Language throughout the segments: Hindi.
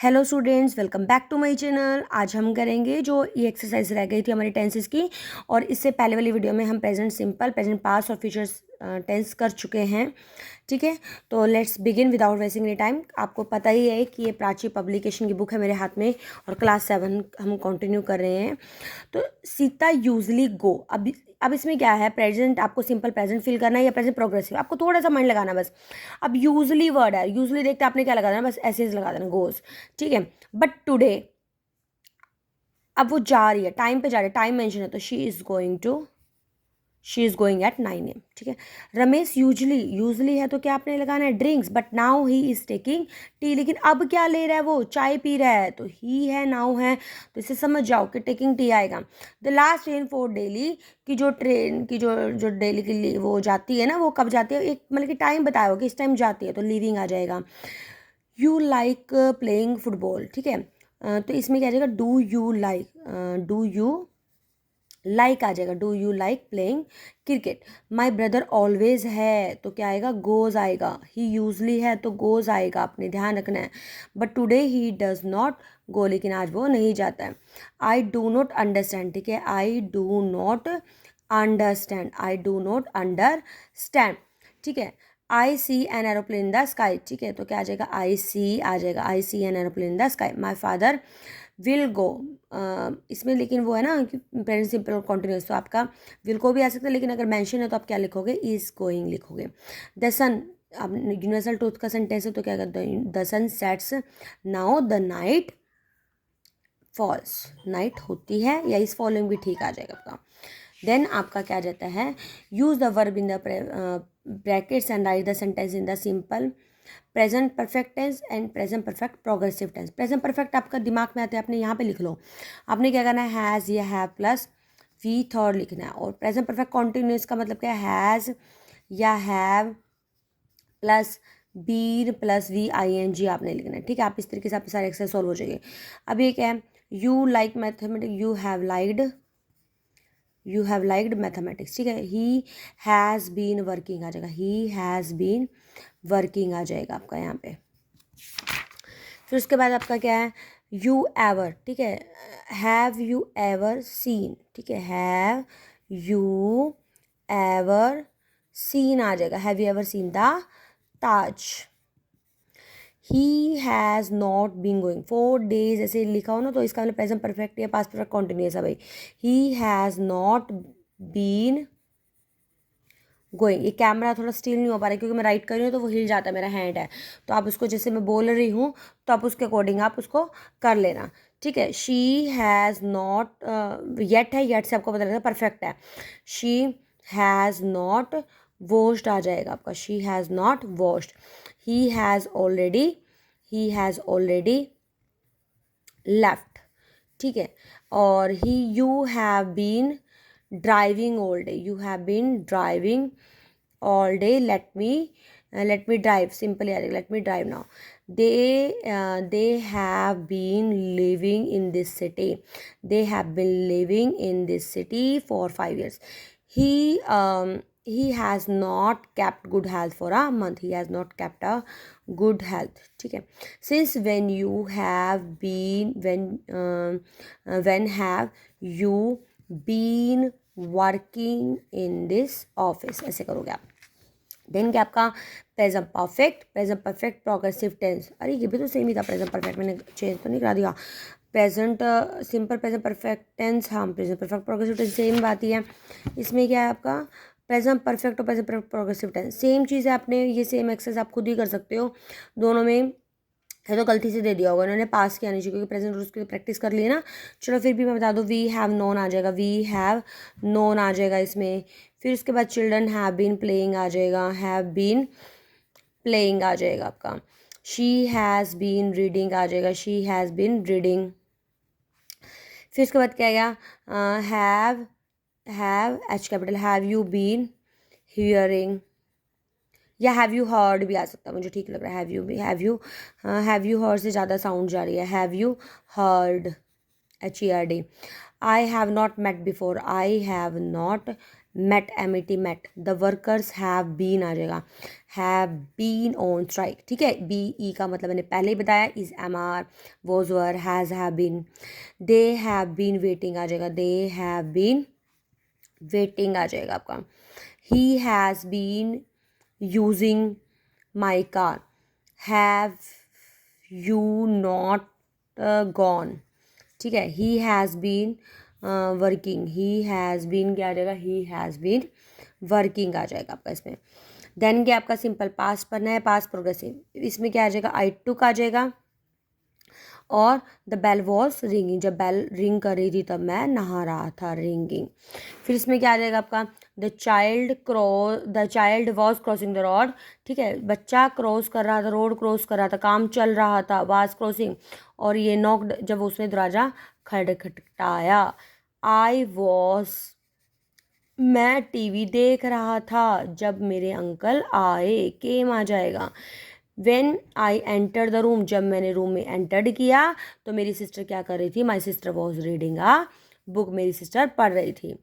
Hello students, welcome back to my channel. आज हम करेंगे जो ये एक्सरसाइज रह गई थी हमारी टेंसेस की, और इससे पहले वाली वीडियो में हम प्रेजेंट सिंपल, प्रेजेंट पास्ट और फ्यूचर टेंस कर चुके हैं। ठीक है, तो let's begin without wasting any time. आपको पता ही है कि ये प्राची पब्लिकेशन की बुक है मेरे हाथ में, और क्लास 7 हम कंटिन्यू कर रहे हैं। तो सीता यूजली गो, अब इसमें क्या है, प्रेजेंट आपको सिंपल प्रेजेंट फील करना है या प्रेजेंट प्रोग्रेसिव, आपको थोड़ा सा माइंड लगाना बस। अब यूजली वर्ड है, यूजली देखते आपने क्या लगा देना, बस ऐसे लगा देना गोज। ठीक है, बट टुडे, अब वो जा रही है, टाइम पे जा रही है, टाइम मेंशन है, तो she is going at 9 AM। ठीक है, रमेश यूजली है तो क्या आपने लगाना है, drinks, but now he is taking tea. लेकिन अब क्या ले रहा है, वो चाय पी रहा है, तो ही है, नाउ है, तो इसे समझ जाओ कि टेकिंग टी आएगा। The last train for daily, की जो ट्रेन की जो डेली के लिए वो जाती है ना, वो कब जाती है, एक मतलब कि टाइम बताया हो कि इस टाइम जाती है, तो लीविंग आ जाएगा। You like playing football. ठीक है, तो इसमें क्या आ जाएगा, डू यू लाइक आ जाएगा, do you like playing cricket. My brother always है तो क्या आएगा, गोज आएगा। ही यूजली है तो गोज आएगा, आपने ध्यान रखना है। But today he does not go, लेकिन आज वो नहीं जाता है। I do not understand. ठीक है, आई डू नॉट अंडरस्टैंड। ठीक है, I see an aeroplane in the sky. ठीक है, तो क्या आ जाएगा, आई सी आ जाएगा, I see an aeroplane in the sky. My father will go, इसमें लेकिन वो है ना कि प्रेजेंट सिंपल और कॉन्टिन्यूस, तो आपका विल को भी आ सकता है, लेकिन अगर मेंशन है तो आप क्या लिखोगे, इज गोइंग लिखोगे। द सन, अब यूनिवर्सल ट्रूथ का सेंटेंस है तो क्या कहते हैं, the sun sets now the night falls. Night होती है, या इस फॉलोइंग भी ठीक आ जाएगा आपका। देन आपका क्या जाता है, use the verb in the brackets and write the sentence in the simple present perfect tense and present perfect progressive tense. Present perfect आपका दिमाग में आता है, आपने यहाँ पे लिख लो। आपने क्या करना है, हैज़ या हैव प्लस वी थर्ड लिखना है। और प्रेजेंट परफेक्ट कॉन्टिन्यूस का मतलब क्या है, हैज़ या have plus been plus V I N G आपने लिखना है। ठीक है, आप इस तरीके से आपके सारे एक्सरसाइज सॉल्व हो जाएंगे। अब ये क्या है, you like mathematics, you have liked mathematics. ठीक है, ही हैज़ बीन वर्किंग आ जाएगा, ही हैज़ बीन वर्किंग आ जाएगा आपका यहाँ पे। फिर उसके बाद आपका क्या है, यू एवर। ठीक है, हैव यू एवर सीन। ठीक है, हैव यू एवर सीन आ जाएगा, have you ever seen the Taj. He has not been going 4 days, ऐसे लिखा हो ना, तो इसका मतलब प्रेजेंट परफेक्ट या पास्ट परफेक्ट कॉन्टिन्यूस है भाई। He has not been going. ये कैमरा थोड़ा स्टिल नहीं हो पा रहा है क्योंकि मैं राइट कर रही हूँ, तो वो हिल जाता है, मेरा हैंड है, तो आप उसको जैसे मैं बोल रही हूँ तो आप उसके अकॉर्डिंग आप उसको कर लेना। ठीक है, शी हैज़ नॉट, येट है, येट से आपको पता लगता है परफेक्ट है। शी हैज़ नॉट वॉश्ड आ जाएगा आपका, she has not washed. He has already left. ठीक है, और you have been driving all day, you have been driving all day, let me drive, simple यार, let me drive now. They have been living in this city, they have been living in this city for 5 years। he has not kept good health for a month, he has not kept a good health। ठीक है, since when have you been working in this office, ऐसे करोगे आप। देन क्या आपका, प्रेजेंट परफेक्ट प्रोग्रेसिव टेंस। अरे ये भी तो सेम ही था, प्रेजेंट परफेक्ट मैंने चेंज तो नहीं करा दिया। Present simple present perfect tense, हाँ present perfect progressive tense same बात ही है। इसमें क्या है आपका, प्रेजेंट परफेक्ट और प्रेजेंट प्रोग्रेसिव टेंस सेम चीज़ है। आपने ये सेम एक्सरसाइज आप खुद ही कर सकते हो, दोनों में है तो गलती से दे दिया होगा इन्होंने, पास किया नहीं चाहिए क्योंकि प्रेजेंट उसके लिए प्रैक्टिस कर लिए ना। चलो फिर भी मैं बता दूँ, वी हैव नोन आ जाएगा, वी हैव नोन आ जाएगा इसमें। फिर उसके बाद चिल्ड्रन हैव बीन प्लेइंग आ जाएगा, हैव बीन प्लेइंग आ जाएगा आपका। शी हैज़ बीन रीडिंग आ जाएगा, शी हैज़ बीन रीडिंग। फिर उसके बाद क्या आएगा, have H capital, have you been hearing, या हैव यू हर्ड भी आ सकता है, मुझे ठीक लग रहा है हैव यू हर्ड से ज़्यादा साउंड जा रही है, have you heard, HERD। I have not met before, I have not met, met, met, the workers have been आ जाएगा, have been on strike, ठीक है। be e का मतलब मैंने पहले ही बताया, is mr, was were, has have been, they have been waiting आ जाएगा, they have been waiting आ जाएगा आपका, he has been using my car, have you not gone, ठीक है। He has been working, he has been क्या आ जाएगा, ही हैज़ बीन वर्किंग आ जाएगा आपका इसमें। देन क्या आपका सिंपल पास्ट पढ़ना है, पास्ट प्रोग्रेसिव, इसमें क्या आ जाएगा, आई टुक आ जाएगा, और द बेल वॉज रिंगिंग, जब बेल रिंग कर रही थी तब मैं नहा रहा था, रिंगिंग। फिर इसमें क्या आ जाएगा आपका, the child was crossing the road, ठीक है, बच्चा क्रॉस कर रहा था, रोड क्रॉस कर रहा था, काम चल रहा था, वाज क्रॉसिंग, और ये नॉक्ड, जब उसने दरवाज़ा खटखटाया, आई वॉज, मैं टीवी देख रहा था जब मेरे अंकल आए, केम आ जाएगा। When I enter the room, जब मैंने रूम में एंटर्ड किया तो मेरी सिस्टर क्या कर रही थी, my sister was reading a book, मेरी सिस्टर पढ़ रही थी।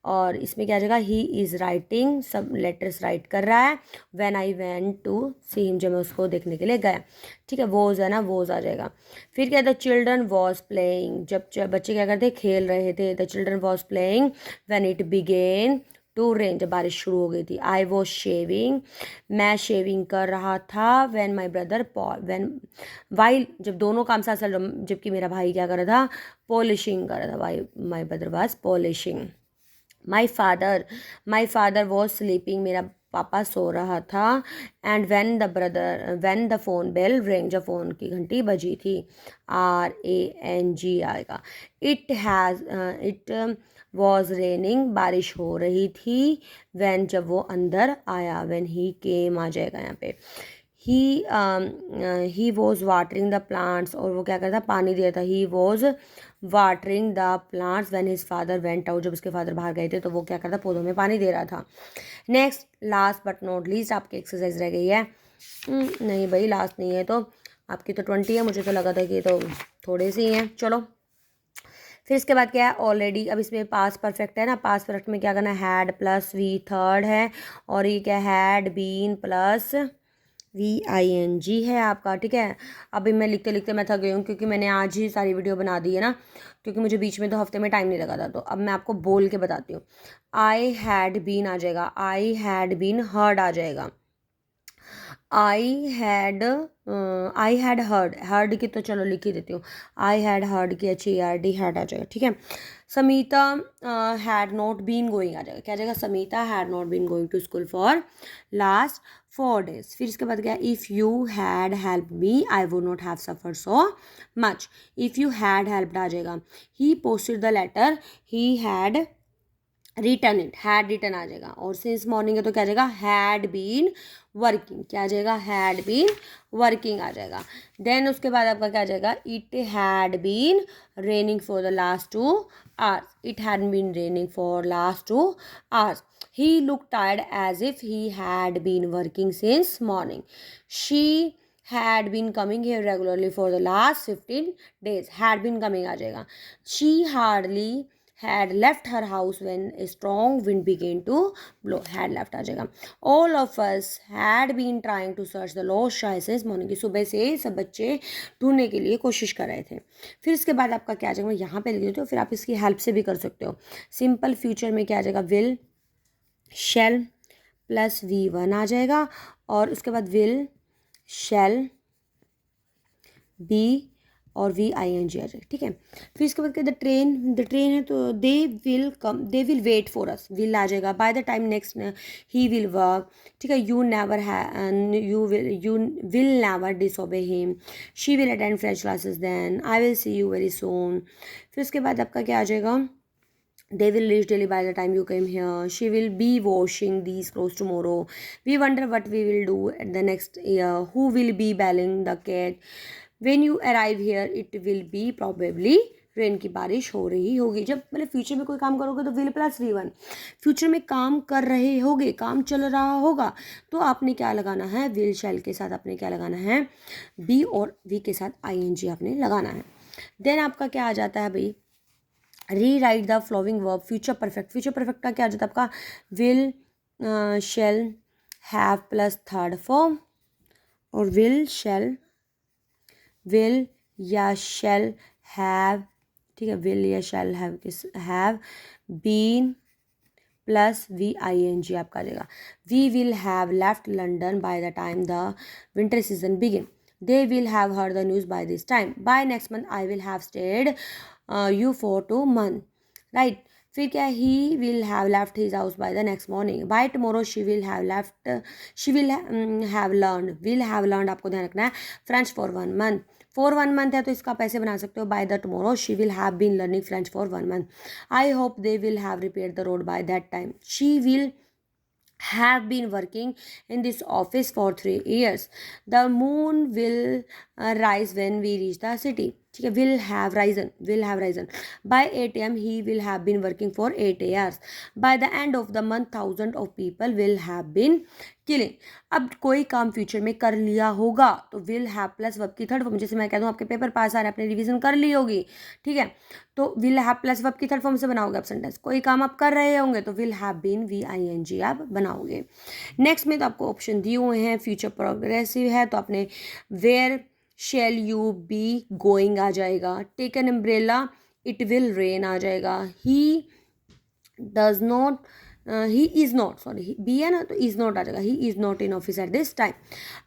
और इसमें क्या आ जाएगा, ही इज़ राइटिंग, सब लेटर्स राइट कर रहा है। When I went to see him, जब मैं उसको देखने के लिए गया, ठीक है, वॉज है ना, वॉज आ जाएगा। फिर क्या था, चिल्ड्रन वॉज प्लेइंग, जब बच्चे क्या करते, खेल रहे थे, the children was playing when it began to rain, जब बारिश शुरू हो गई थी। आई वॉज शेविंग, मैं शेविंग कर रहा था, when my brother when while, जब दोनों काम साथ चल रहे, जबकि मेरा भाई क्या कर रहा था, पॉलिशिंग कर रहा था, while my brother was polishing. My father was sleeping, मेरा पापा सो रहा था। And when the phone bell ring, जब फ़ोन की घंटी बजी थी, RANG आएगा। इट वॉज रेनिंग, बारिश हो रही थी। व्हेन, जब वो अंदर आया, व्हेन ही केम आ जाएगा यहाँ पे। He was watering the plants, और वो क्या करता, पानी दिया था। He was watering the plants when his father went out, जब उसके फादर बाहर गए थे तो वो क्या करता, पौधों में पानी दे रहा था। Next, last but not least, आपकी एक्सरसाइज रह गई है। नहीं भाई, लास्ट नहीं है, तो आपकी तो 20 है, मुझे तो लगा था कि तो थोड़े से ही हैं। चलो फिर इसके बाद क्या है, ऑलरेडी, अब इसमें पास परफेक्ट है ना, पास परफेक्ट में क्या करना है, हैड प्लस वी थर्ड है, और ये क्या, हैड बीन प्लस VING है आपका, ठीक है। अभी मैं लिखते लिखते मैं थक गई हूँ, क्योंकि मैंने आज ही सारी वीडियो बना दी है ना, क्योंकि मुझे बीच में तो हफ्ते में टाइम नहीं लगा था। तो अब मैं आपको बोल के बताती हूँ। आई हैड बीन आ जाएगा, आई हैड बीन हर्ड आ जाएगा, आई हैड हर्ड की तो चलो लिख ही देती हूँ, आई हैड हर्ड की HERD हैड आ जाएगा, ठीक है। Samita had not been going आ जाएगा, क्या आ जाएगा, Samita had not been going to school for last 4 days। फिर इसके बाद क्या, if you had help me I would not have suffer so much, if you had help आ जाएगा। He posted the letter, he had return it, had return आ जाएगा। और सिंस मॉर्निंग है तो क्या आ जाएगा, हैड बीन वर्किंग, क्या आ जाएगा, हैड बीन वर्किंग आ जाएगा। देन उसके बाद आपका क्या आ जाएगा, it had been raining for the last 2 hours, it had been raining for last 2 hours। He look tired as if he had been working since morning. She had been coming here regularly for the last 15 days, had been coming आ जाएगा। she hardly had left her house when a strong wind began to blow, had left आ जाएगा। all of us had been trying to search the lost child since morning, की सुबह से सब बच्चे ढूंढने के लिए कोशिश कर रहे थे। फिर इसके बाद आपका क्या आ जाएगा, मैं यहाँ पे लिख देती हूँ, फिर आप इसकी हेल्प से भी कर सकते हो। सिंपल फ्यूचर में क्या आ जाएगा, विल शैल प्लस V1 आ जाएगा, और उसके बाद विल शैल बी और VING आ जाएगा, ठीक है। फिर इसके बाद क्या, द ट्रेन है तो they will come, they will wait for us, will आ जाएगा। By the time next, he will work, ठीक है। You will never disobey him, she will attend French classes, then I will see you very soon. फिर उसके बाद आपका क्या आ जाएगा, they will reach Delhi by the time you came here, she will be washing these clothes tomorrow, we wonder what we will do at the next year, who will be bailing the cat, when you arrive here it will be probably rain, की बारिश हो रही होगी। जब मतलब फ्यूचर में कोई काम करोगे तो विल प्लस V1, फ्यूचर में काम कर रहे होगे, काम चल रहा होगा, तो आपने क्या लगाना है, विल शैल के साथ आपने क्या लगाना है, बी और वी के साथ ING आपने लगाना है। देन आपका क्या आ जाता है भाई, rewrite the flowing verb future perfect. Future perfect का क्या आ जाता है आपका? Will, shall, have plus third form, और विल या शेल हैव, ठीक है, विल या shall have have been plus VING आपका आ जाएगा। We will have left London by the time the winter season begin. They will have heard the news by this time. By next month I will have state you for 2 months, right. फिर क्या है? He will have left his house by the next morning. By tomorrow she will have left, she will have learn, will have learn आपको ध्यान रखना है, French for 1 month। For 1 month है तो इसका आप ऐसे बना सकते हो, by the tomorrow she will have been learning French for 1 month। I hope they will have repaired the road by that time. She will have been working in this office for 3 years. The moon will rise when we reach the city. ठीक है, will have risen. By 8 a.m. he will have been working for 8 hours. By the end of the month, thousands of people will have been killing. अब कोई काम फ्यूचर में कर लिया होगा तो विल हैव प्लस वर्ब की थर्ड फॉर्म, जैसे मैं कह दूँ आपके पेपर पास आ रहे हैं, आपने रिवीजन कर ली होगी, ठीक है, तो विल हैव प्लस वर्ब की थर्ड फॉर्म से बनाओगे आप सेंटेंस। कोई काम आप कर रहे होंगे तो विल हैव बीन VING आप बनाओगे। नेक्स्ट में तो आपको ऑप्शन दिए हुए हैं, फ्यूचर प्रोग्रेसिव है तो आपने where shall you be going आ जाएगा, take an umbrella it will rain आ जाएगा, he does not, he is not, sorry be है ना तो इज़ नॉट आ जाएगा, he is not in office at this time.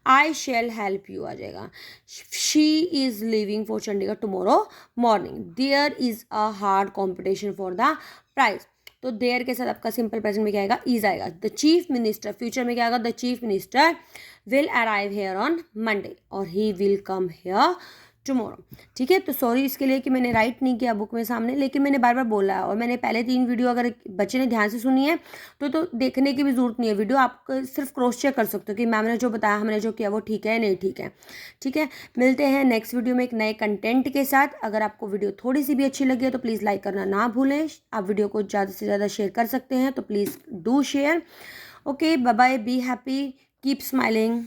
I shall help you आ जाएगा, she is living for Chandigarh tomorrow morning, there is a hard competition for the prize. तो देयर के साथ आपका सिंपल प्रेजेंट में क्या आएगा? इज आएगा। द चीफ मिनिस्टर, फ्यूचर में क्या आएगा? The chief minister will arrive here on Monday और he will come here tomorrow. ठीक है, तो सॉरी इसके लिए कि मैंने राइट नहीं किया बुक में सामने, लेकिन मैंने बार बार बोला है और मैंने पहले 3 वीडियो अगर बच्चे ने ध्यान से सुनी है तो देखने की भी जरूरत नहीं है वीडियो, आप सिर्फ क्रॉस चेक कर सकते हो कि मैम ने जो बताया, हमने जो किया वो ठीक है नहीं ठीक है। ठीक है, मिलते हैं नेक्स्ट वीडियो में एक नए कंटेंट के साथ। अगर आपको वीडियो थोड़ी सी भी अच्छी लगी है तो प्लीज़ लाइक करना ना भूलें। आप वीडियो को ज़्यादा से ज़्यादा शेयर कर सकते हैं तो please do share. Okay, bye bye, be happy, keep smiling.